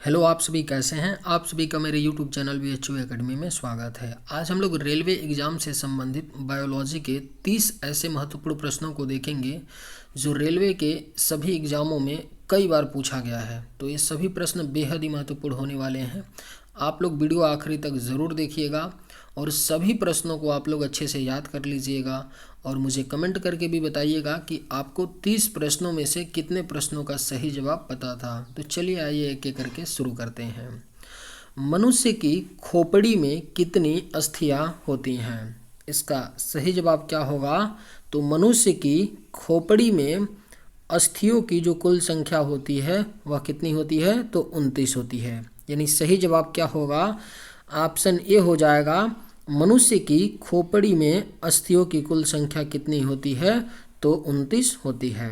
Hello, आप सभी कैसे हैं। आप सभी का मेरे यूट्यूब चैनल BHU एकेडमी में स्वागत है। आज हम लोग रेलवे एग्ज़ाम से संबंधित बायोलॉजी के 30 ऐसे महत्वपूर्ण प्रश्नों को देखेंगे जो रेलवे के सभी एग्ज़ामों में कई बार पूछा गया है। तो ये सभी प्रश्न बेहद ही महत्वपूर्ण होने वाले हैं। आप लोग वीडियो आखिरी तक ज़रूर देखिएगा और सभी प्रश्नों को आप लोग अच्छे से याद कर लीजिएगा और मुझे कमेंट करके भी बताइएगा कि आपको 30 प्रश्नों में से कितने प्रश्नों का सही जवाब पता था। तो चलिए आइए एक एक करके शुरू करते हैं। मनुष्य की खोपड़ी में कितनी अस्थियां होती हैं? इसका सही जवाब क्या होगा? तो मनुष्य की खोपड़ी में अस्थियों की जो कुल संख्या होती है वह कितनी होती है? तो 29 होती है। यानी सही जवाब क्या होगा? ऑप्शन ए हो जाएगा। मनुष्य की खोपड़ी में अस्थियों की कुल संख्या कितनी होती है? तो 29 होती है।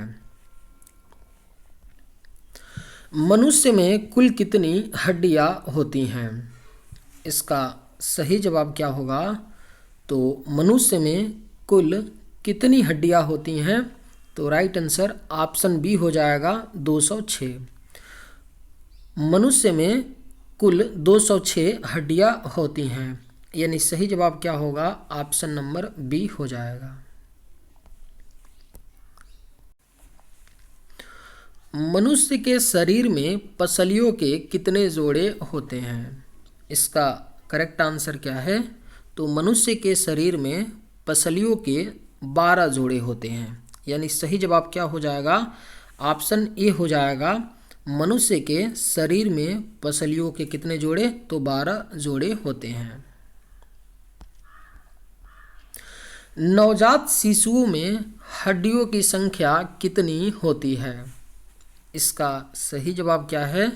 मनुष्य में कुल कितनी हड्डियां होती हैं? इसका सही जवाब क्या होगा? तो मनुष्य में कुल कितनी हड्डियां होती हैं? तो राइट आंसर ऑप्शन बी हो जाएगा 206। मनुष्य में कुल 206 हड्डियां होती हैं। यानी सही जवाब क्या होगा? ऑप्शन नंबर बी हो जाएगा। मनुष्य के शरीर में पसलियों के कितने जोड़े होते हैं? इसका करेक्ट आंसर क्या है? तो मनुष्य के शरीर में पसलियों के 12 जोड़े होते हैं। यानी सही जवाब क्या हो जाएगा? ऑप्शन ए हो जाएगा। मनुष्य के शरीर में पसलियों के कितने जोड़े? तो 12 जोड़े होते हैं। नवजात शिशुओं में हड्डियों की संख्या कितनी होती है? इसका सही जवाब क्या है?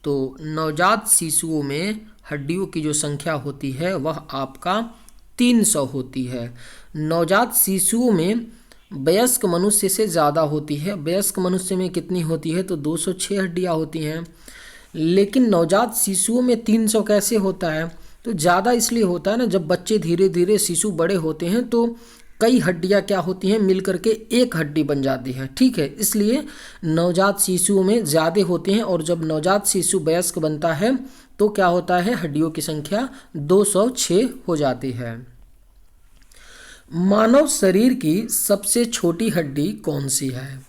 तो नवजात शिशुओं में हड्डियों की जो संख्या होती है वह आपका 300 होती है। नवजात शिशुओं में वयस्क मनुष्य से ज़्यादा होती है। वयस्क मनुष्य में कितनी होती है? तो 206 हड्डियाँ होती हैं। लेकिन नवजात शिशुओं में 300 कैसे होता है? तो ज़्यादा इसलिए होता है ना, जब बच्चे धीरे धीरे शिशु बड़े होते हैं तो कई हड्डियां क्या होती हैं, मिल करके एक हड्डी बन जाती है। ठीक है, इसलिए नवजात शिशुओं में ज़्यादा होते हैं। और जब नवजात शिशु वयस्क बनता है तो क्या होता है? हड्डियों की संख्या 206 हो जाती है। मानव शरीर की सबसे छोटी हड्डी कौन सी है?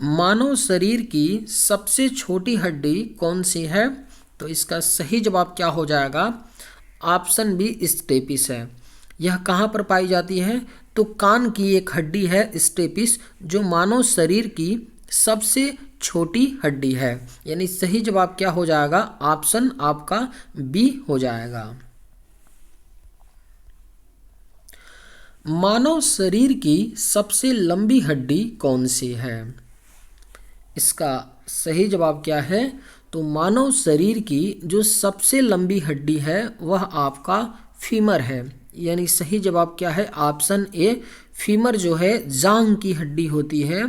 मानव शरीर की सबसे छोटी हड्डी कौन सी है? तो इसका सही जवाब क्या हो जाएगा? ऑप्शन बी स्टेपिस है। यह कहाँ पर पाई जाती है? तो कान की एक हड्डी है स्टेपिस, जो मानव शरीर की सबसे छोटी हड्डी है। यानी सही जवाब क्या हो जाएगा? ऑप्शन आपका बी हो जाएगा। मानव शरीर की सबसे लंबी हड्डी कौन सी है? इसका सही जवाब क्या है? तो मानव शरीर की जो सबसे लंबी हड्डी है वह आपका फीमर है। यानी सही जवाब क्या है? Option A. फीमर जो है जांघ की हड्डी होती है।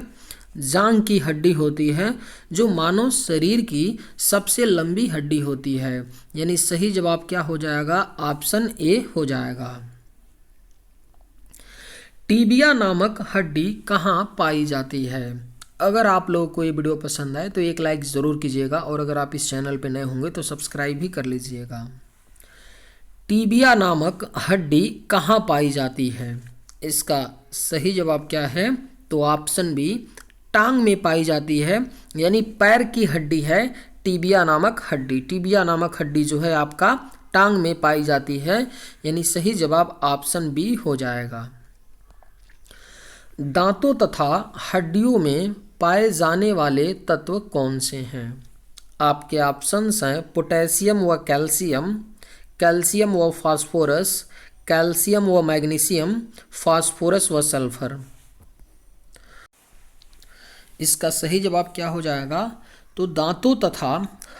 जांघ की हड्डी होती है जो मानव शरीर की सबसे लंबी हड्डी होती है। यानी सही जवाब क्या हो जाएगा? ऑप्शन ए हो जाएगा। टीबिया नामक हड्डी कहाँ पाई जाती है? अगर आप लोगों को ये वीडियो पसंद आए तो एक लाइक ज़रूर कीजिएगा और अगर आप इस चैनल पर नए होंगे तो सब्सक्राइब भी कर लीजिएगा। टीबिया नामक हड्डी कहाँ पाई जाती है? इसका सही जवाब क्या है? तो ऑप्शन बी, टांग में पाई जाती है। यानी पैर की हड्डी है टीबिया नामक हड्डी। टीबिया नामक हड्डी जो है आपका टांग में पाई जाती है। यानी सही जवाब ऑप्शन बी हो जाएगा। दांतों तथा हड्डियों में पाए जाने वाले तत्व कौन से हैं? आपके ऑप्शंस हैं पोटेशियम व कैल्शियम, कैल्शियम व फास्फोरस, कैल्शियम व मैग्नीशियम, फास्फोरस व सल्फर। इसका सही जवाब क्या हो जाएगा? तो दांतों तथा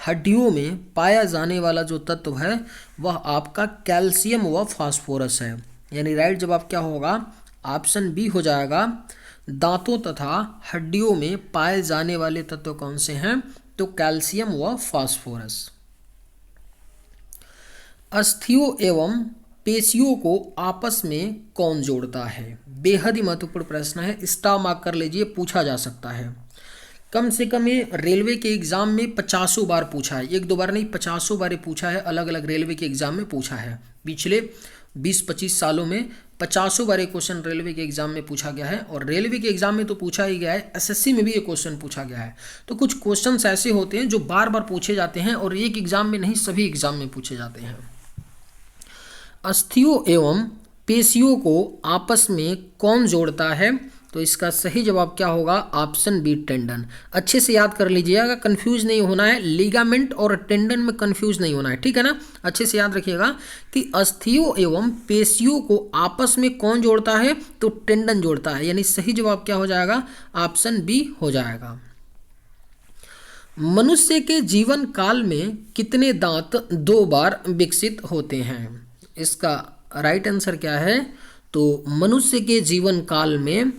हड्डियों में पाया जाने वाला जो तत्व है वह आपका कैल्शियम व फास्फोरस है। यानी राइट जवाब क्या होगा? ऑप्शन बी हो जाएगा। दांतों तथा हड्डियों में पाए जाने वाले तत्व कौन से हैं? तो कैल्शियम व फास्फोरस। अस्थियों एवं पेशियों को आपस में कौन जोड़ता है? बेहद ही महत्वपूर्ण प्रश्न है, स्टार मार्क कर लीजिए, पूछा जा सकता है। कम से कम ये रेलवे के एग्ज़ाम में 50 बार पूछा है, एक दो बार नहीं 50 बार ये पूछा है, अलग अलग रेलवे के एग्ज़ाम में पूछा है। पिछले 20-25 सालों में 50 बार ये क्वेश्चन रेलवे के एग्ज़ाम में पूछा गया है, और रेलवे के एग्ज़ाम में तो पूछा ही गया है, एसएससी में भी ये क्वेश्चन पूछा गया है। तो कुछ क्वेश्चंस ऐसे होते हैं जो बार बार पूछे जाते हैं और एक एग्ज़ाम में नहीं सभी एग्ज़ाम में पूछे जाते हैं। अस्थियों एवं पेशियों को आपस में कौन जोड़ता है? तो इसका सही जवाब क्या होगा? Option B tendon. अच्छे से याद कर लीजिएगा, कंफ्यूज नहीं होना है, लिगामेंट और टेंडन में कंफ्यूज नहीं होना है, ठीक है ना। अच्छे से याद रखिएगा कि अस्थियों एवं पेशियों को आपस में कौन जोड़ता है? तो टेंडन जोड़ता है, यानी सही जवाब क्या हो जाएगा? ऑप्शन बी हो जाएगा। मनुष्य के जीवन काल में कितने दांत 2 बार विकसित होते हैं? इसका राइट आंसर क्या है? तो मनुष्य के जीवन काल में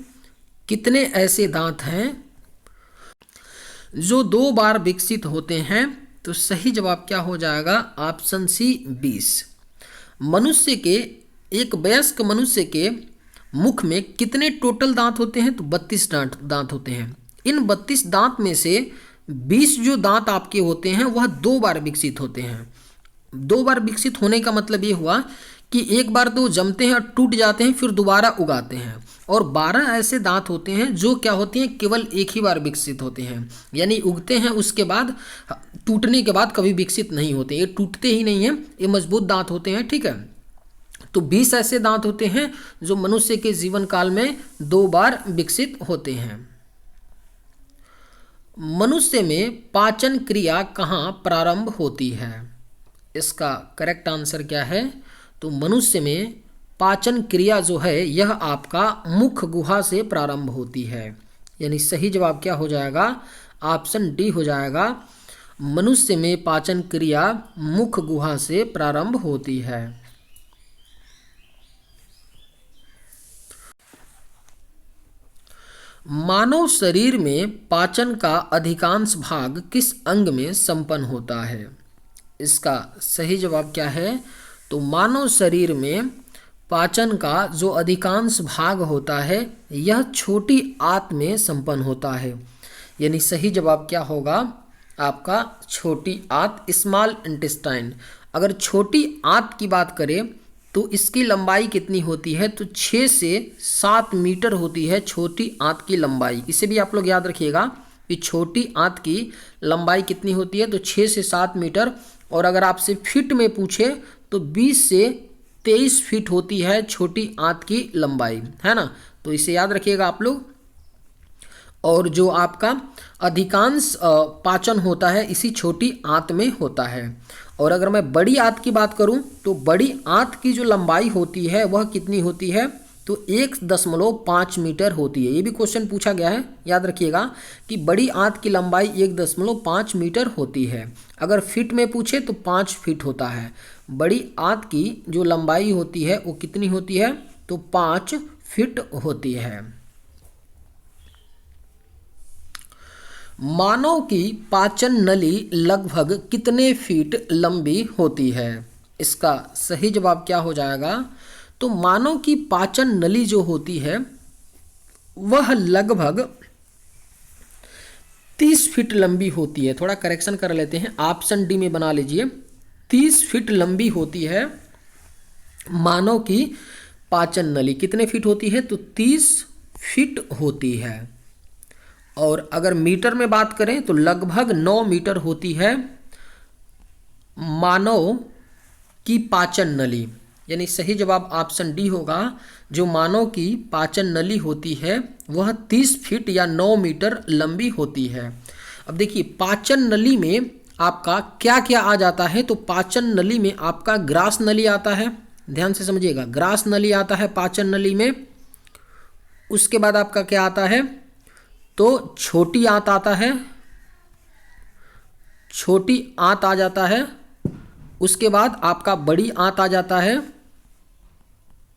कितने ऐसे दांत हैं जो 2 बार विकसित होते हैं? तो सही जवाब क्या हो जाएगा? Option C 20। मनुष्य के एक वयस्क मनुष्य के मुख में कितने टोटल दांत होते हैं? तो 32 दांत होते हैं। इन 32 दांत में से 20 जो दांत आपके होते हैं वह 2 बार विकसित होते हैं। 2 बार विकसित होने का मतलब ये हुआ कि एक बार तो जमते हैं और टूट जाते हैं, फिर दोबारा उगाते हैं, और 12 ऐसे दांत होते हैं जो क्या होते हैं? केवल एक ही बार विकसित होते हैं, यानी उगते हैं उसके बाद टूटने के बाद कभी विकसित नहीं होते, ये टूटते ही नहीं हैं, ये मजबूत दांत होते हैं, ठीक है। तो 20 ऐसे दांत होते हैं जो मनुष्य के जीवन काल में 2 बार विकसित होते हैं। मनुष्य में पाचन क्रिया कहाँ प्रारंभ होती है? इसका करेक्ट आंसर क्या है? तो मनुष्य में पाचन क्रिया जो है यह आपका मुख गुहा से प्रारंभ होती है, यानी सही जवाब क्या हो जाएगा? ऑप्शन डी हो जाएगा। मनुष्य में पाचन क्रिया मुख गुहा से प्रारंभ होती है। मानव शरीर में पाचन का अधिकांश भाग किस अंग में संपन्न होता है? इसका सही जवाब क्या है? तो मानव शरीर में पाचन का जो अधिकांश भाग होता है यह छोटी आंत में संपन्न होता है, यानी सही जवाब क्या होगा? आपका छोटी आंत, स्मॉल इंटेस्टाइन। अगर छोटी आंत की बात करें तो इसकी लंबाई कितनी होती है? तो 6 से 7 मीटर होती है छोटी आंत की लंबाई। इसे भी आप लोग याद रखिएगा कि छोटी आंत की लंबाई कितनी होती है? तो 6 से 7 मीटर। और अगर आपसे फीट में पूछे तो 20 से 23 फीट होती है छोटी आंत की लंबाई, है ना। तो इसे याद रखिएगा आप लोग। और जो आपका अधिकांश पाचन होता है इसी छोटी आंत में होता है। और अगर मैं बड़ी आंत की बात करूं तो बड़ी आंत की जो लंबाई होती है वह कितनी होती है? तो 1.5 मीटर होती है। ये भी क्वेश्चन पूछा गया है, याद रखिएगा कि बड़ी आंत की लंबाई 1.5 मीटर होती है। अगर फीट में पूछे तो 5 फीट होता है। बड़ी आंत की जो लंबाई होती है वो कितनी होती है? तो 5 फीट होती है। मानव की पाचन नली लगभग कितने फीट लंबी होती है? इसका सही जवाब क्या हो जाएगा? तो मानव की पाचन नली जो होती है वह लगभग 30 फीट लंबी होती है। थोड़ा करेक्शन कर लेते हैं, ऑप्शन डी में बना लीजिए। 30 फीट लंबी होती है मानव की पाचन नली। कितने फीट होती है? तो 30 फीट होती है। और अगर मीटर में बात करें तो लगभग 9 मीटर होती है मानव की पाचन नली, यानी सही जवाब ऑप्शन डी होगा। जो मानव की पाचन नली होती है वह 30 फीट या 9 मीटर लंबी होती है। अब देखिए पाचन नली में आपका क्या क्या आ जाता है? तो पाचन नली में आपका ग्रास नली आता है, ध्यान से समझिएगा, ग्रास नली आता है पाचन नली में। उसके बाद आपका क्या आता है? तो छोटी आंत आता है, छोटी आंत आ जाता है। उसके बाद आपका बड़ी आंत आ जाता है,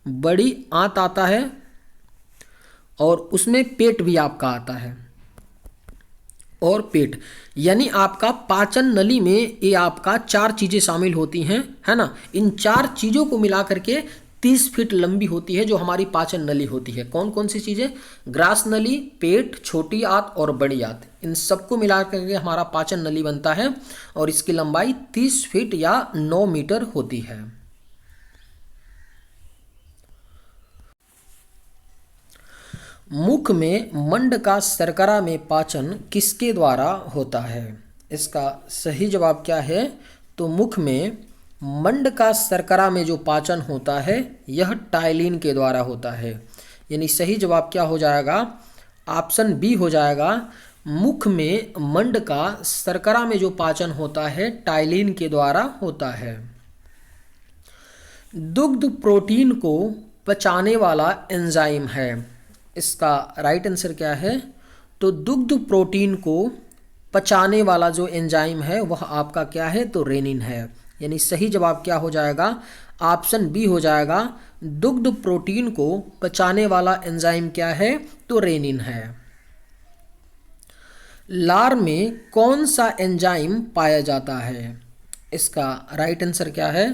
बड़ी आंत आता है, और उसमें पेट भी आपका आता है, और पेट। यानी आपका पाचन नली में ये आपका 4 चीज़ें शामिल होती हैं, है ना। इन 4 चीज़ों को मिला करके 30 फीट लंबी होती है, जो हमारी पाचन नली होती है। कौन कौन सी चीज़ें? ग्रास नली, पेट, छोटी आंत और बड़ी आंत, इन सबको मिला करके हमारा पाचन नली बनता है और इसकी लंबाई 30 फीट या 9 मीटर होती है। मुख में मंड का शर्करा में पाचन किसके द्वारा होता है? इसका सही जवाब क्या है? तो मुख में मंड का शर्करा में जो पाचन होता है यह टाइलिन के द्वारा होता है। यानी सही जवाब क्या हो जाएगा? ऑप्शन बी हो जाएगा। मुख में मंड का शर्करा में जो पाचन होता है टाइलिन के द्वारा होता है। दुग्ध प्रोटीन को पचाने वाला एंजाइम है। इसका राइट आंसर क्या है? तो दुग्ध प्रोटीन को पचाने वाला जो एंजाइम है वह आपका क्या है? तो रेनिन है। यानी सही जवाब क्या हो जाएगा? ऑप्शन बी हो जाएगा। दुग्ध प्रोटीन को पचाने वाला एंजाइम क्या है? तो रेनिन है। लार में कौन सा एंजाइम पाया जाता है? इसका राइट आंसर क्या है?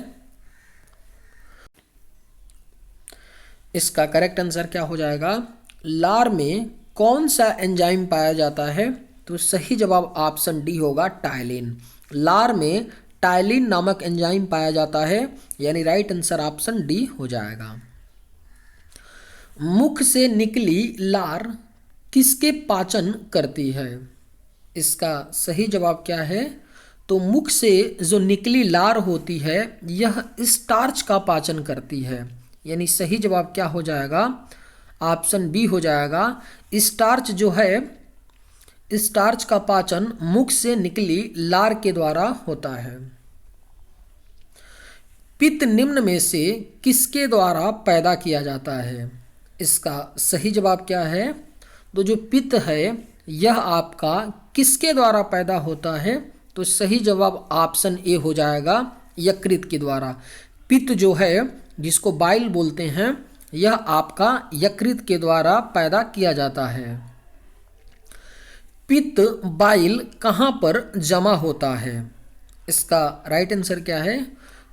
इसका करेक्ट आंसर क्या हो जाएगा? लार में कौन सा एंजाइम पाया जाता है? तो सही जवाब ऑप्शन डी होगा, टाइलिन। लार में टाइलिन नामक एंजाइम पाया जाता है, यानी राइट आंसर ऑप्शन डी हो जाएगा। मुख से निकली लार किसके पाचन करती है? इसका सही जवाब क्या है? तो मुख से जो निकली लार होती है यह स्टार्च का पाचन करती है। यानी सही जवाब क्या हो जाएगा? ऑप्शन बी हो जाएगा। स्टार्च जो है, स्टार्च का पाचन मुख से निकली लार के द्वारा होता है। पित्त निम्न में से किसके द्वारा पैदा किया जाता है? इसका सही जवाब क्या है? तो जो पित्त है यह आपका किसके द्वारा पैदा होता है? तो सही जवाब ऑप्शन ए हो जाएगा, यकृत के द्वारा। पित्त जो है, जिसको बाइल बोलते हैं, यह आपका यकृत के द्वारा पैदा किया जाता है। पित्त बाइल कहाँ पर जमा होता है? इसका राइट आंसर क्या है?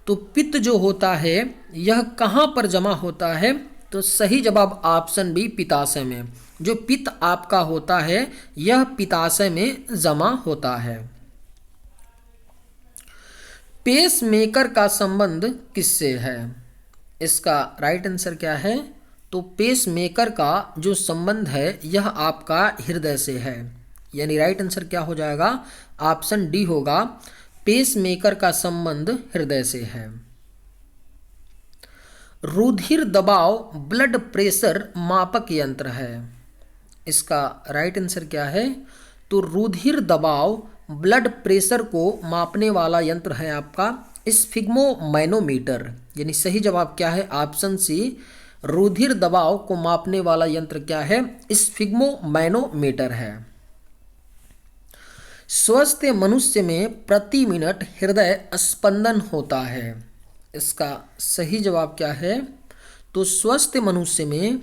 तो पित्त जो होता है यह कहाँ पर जमा होता है? तो सही जवाब ऑप्शन बी, पित्ताशय में। जो पित्त आपका होता है यह पित्ताशय में जमा होता है। पेस मेकर का संबंध किससे है? इसका राइट आंसर क्या है? तो पेस मेकर का जो संबंध है यह आपका हृदय से है। यानी राइट आंसर क्या हो जाएगा? ऑप्शन डी होगा, पेस मेकर का संबंध हृदय से है। रुधिर दबाव ब्लड प्रेशर मापक यंत्र है। इसका राइट आंसर क्या है? तो रुधिर दबाव ब्लड प्रेशर को मापने वाला यंत्र है आपका स्फिग्मोमैनोमीटर। यानी सही जवाब क्या है? ऑप्शन सी, रुधिर दबाव को मापने वाला यंत्र क्या है? स्फिग्मोमैनोमीटर है। स्वस्थ मनुष्य में प्रति मिनट हृदय स्पंदन होता है। इसका सही जवाब क्या है? तो स्वस्थ मनुष्य में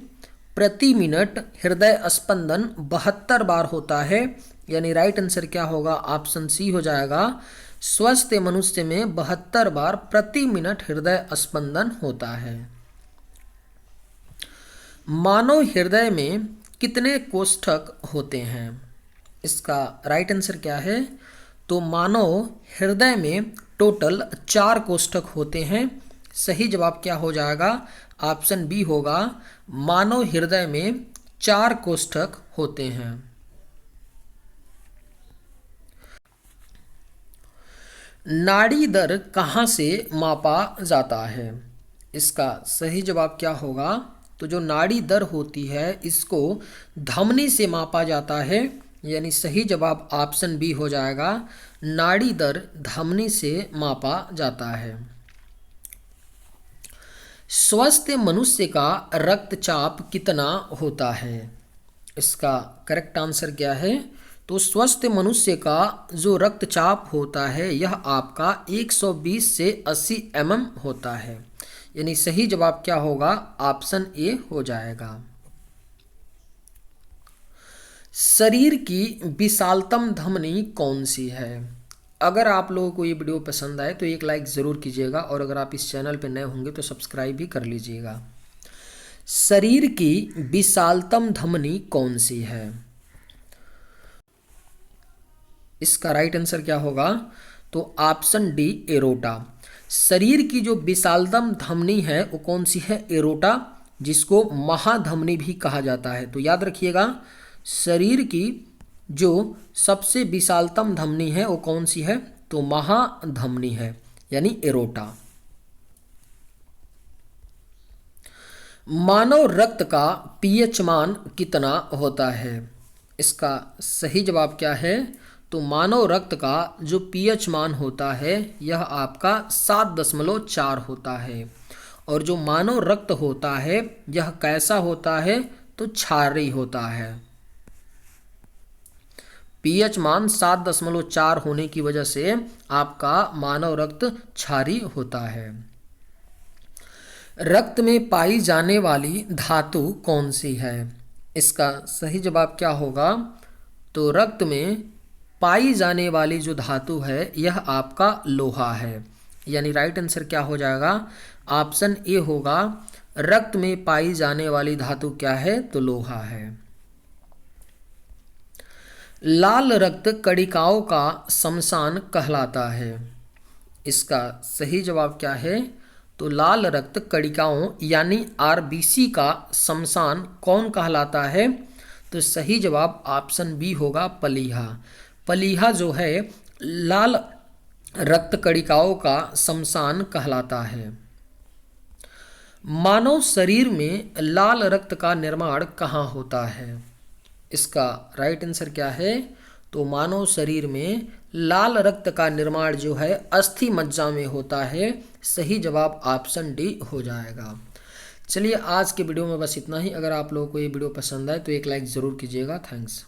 प्रति मिनट हृदय स्पंदन 72 बार होता है। यानी राइट आंसर क्या होगा? ऑप्शन सी हो जाएगा। स्वस्थ मनुष्य में 72 बार प्रति मिनट हृदय स्पंदन होता है। मानव हृदय में कितने कोष्ठक होते हैं? इसका राइट आंसर क्या है? तो मानव हृदय में टोटल 4 कोष्ठक होते हैं। सही जवाब क्या हो जाएगा? ऑप्शन बी होगा, मानव हृदय में 4 कोष्ठक होते हैं। नाड़ी दर कहाँ से मापा जाता है? इसका सही जवाब क्या होगा? तो जो नाड़ी दर होती है इसको धमनी से मापा जाता है। यानी सही जवाब ऑप्शन बी हो जाएगा, नाड़ी दर धमनी से मापा जाता है। स्वस्थ मनुष्य का रक्तचाप कितना होता है? इसका करेक्ट आंसर क्या है? तो स्वस्थ मनुष्य का जो रक्तचाप होता है यह आपका 120 से 80 mm होता है। यानी सही जवाब क्या होगा? ऑप्शन ए हो जाएगा। शरीर की विशालतम धमनी कौन सी है? अगर आप लोगों को ये वीडियो पसंद आए तो एक लाइक ज़रूर कीजिएगा और अगर आप इस चैनल पर नए होंगे तो सब्सक्राइब भी कर लीजिएगा। शरीर की विशालतम धमनी कौन सी है? इसका राइट आंसर क्या होगा? तो ऑप्शन डी एरोटा। शरीर की जो विशालतम धमनी है वो कौन सी है? एरोटा, जिसको महाधमनी भी कहा जाता है। तो याद रखिएगा, शरीर की जो सबसे विशालतम धमनी है वो कौन सी है? तो महाधमनी है, यानी एरोटा। मानव रक्त का पीएच मान कितना होता है? इसका सही जवाब क्या है? तो मानव रक्त का जो पीएच मान होता है यह आपका 7.4 होता है। और जो मानव रक्त होता है यह कैसा होता है? तो क्षारीय होता है। पीएच मान 7.4 होने की वजह से आपका मानव रक्त क्षारीय होता है। रक्त में पाई जाने वाली धातु कौन सी है? इसका सही जवाब क्या होगा? तो रक्त में पाई जाने वाली जो धातु है यह आपका लोहा है, यानी राइट आंसर क्या हो जाएगा? ऑप्शन ए होगा। रक्त में पाई जाने वाली धातु क्या है? तो लोहा है। लाल रक्त कणिकाओं का शमशान कहलाता है। इसका सही जवाब क्या है? तो लाल रक्त कणिकाओं यानी आरबीसी का शमशान कौन कहलाता है? तो सही जवाब ऑप्शन बी होगा, प्लीहा। प्लीहा जो है लाल रक्त कणिकाओं का शमशान कहलाता है। मानव शरीर में लाल रक्त का निर्माण कहाँ होता है? इसका राइट आंसर क्या है? तो मानव शरीर में लाल रक्त का निर्माण जो है अस्थि मज्जा में होता है। सही जवाब ऑप्शन डी हो जाएगा। चलिए आज के वीडियो में बस इतना ही। अगर आप लोगों को ये वीडियो पसंद आए तो एक लाइक ज़रूर कीजिएगा। थैंक्स।